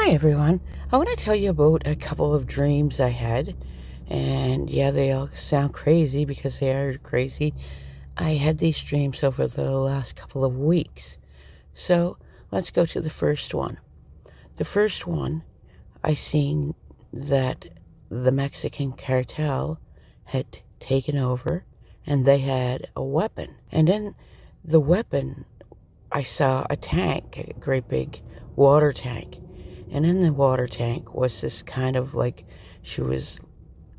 Hi everyone. I want to tell you about a couple of dreams I had. And yeah, they all sound crazy because they are crazy. I had these dreams over the last couple of weeks. So let's go to the first one. The first one, I seen that the Mexican cartel had taken over and they had a weapon. And in the weapon, I saw a tank, a great big water tank. And in the water tank was this kind of like, she was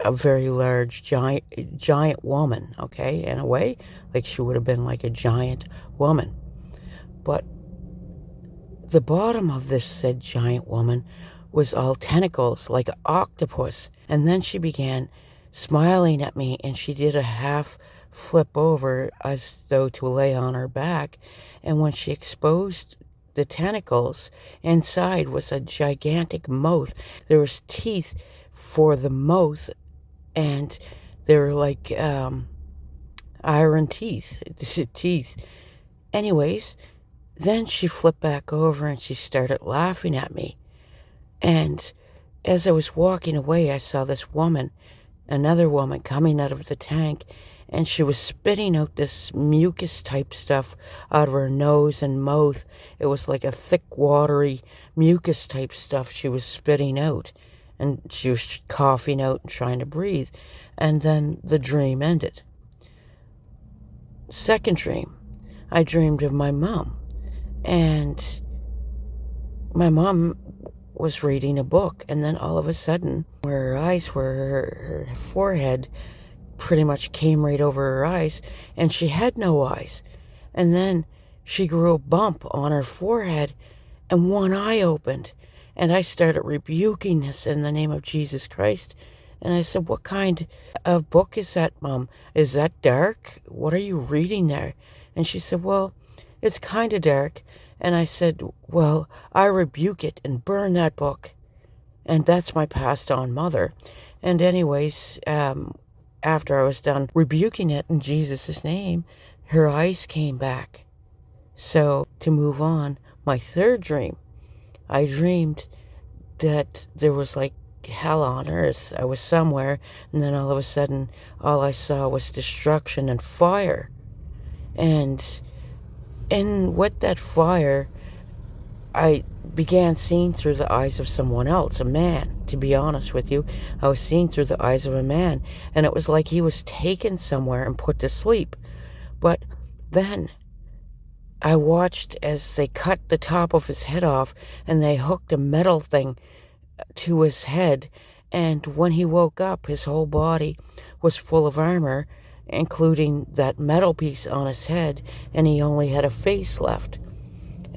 a very large, giant woman, okay, in a way. Like she would have been like a giant woman. But the bottom of this said giant woman was all tentacles, like an octopus. And then she began smiling at me, and she did a half flip over as though to lay on her back. And when she exposed the tentacles, inside was a gigantic mouth. There was teeth for the mouth, and they were like iron teeth. Teeth. Anyways, then she flipped back over and she started laughing at me. And as I was walking away, I saw this woman, another woman, coming out of the tank, and she was spitting out this mucus type stuff out of her nose and mouth. It was like a thick, watery mucus type stuff she was spitting out. And she was coughing out and trying to breathe. And then the dream ended. Second dream, I dreamed of my mom. And my mom was reading a book, and then all of a sudden, where her eyes were, her forehead pretty much came right over her eyes, and she had no eyes. And then she grew a bump on her forehead, and one eye opened. And I started rebuking this in the name of Jesus Christ. And I said, "What kind of book is that, Mom? Is that dark? What are you reading there?" And she said, "Well, it's kind of dark." And I said, "Well, I rebuke it and burn that book." And that's my passed on mother. And anyways, after I was done rebuking it in Jesus' name, her eyes came back. So to move on, my third dream, I dreamed that there was like hell on earth. I was somewhere, and then all of a sudden, all I saw was destruction and fire. And with that fire, I began seeing through the eyes of someone else, a man, to be honest with you. I was seeing through the eyes of a man, and it was like he was taken somewhere and put to sleep. But then I watched as they cut the top of his head off, and they hooked a metal thing to his head, and when he woke up, his whole body was full of armor, including that metal piece on his head, and he only had a face left.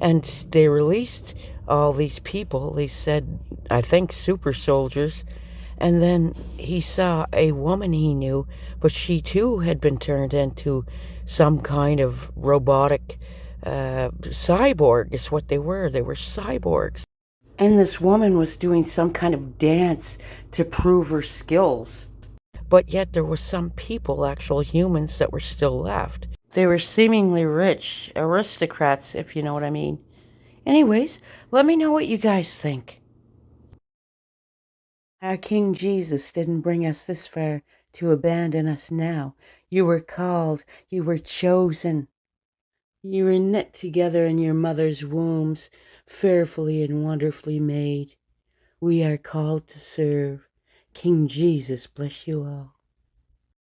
And they released all these people. They said, I think, super soldiers. And then he saw a woman he knew, but she too had been turned into some kind of robotic cyborg, is what they were. They were cyborgs. And this woman was doing some kind of dance to prove her skills. But yet there were some people, actual humans, that were still left. They were seemingly rich, aristocrats, if you know what I mean. Anyways, let me know what you guys think. Our King Jesus didn't bring us this far to abandon us now. You were called, you were chosen. You were knit together in your mother's wombs, fearfully and wonderfully made. We are called to serve. King Jesus bless you all.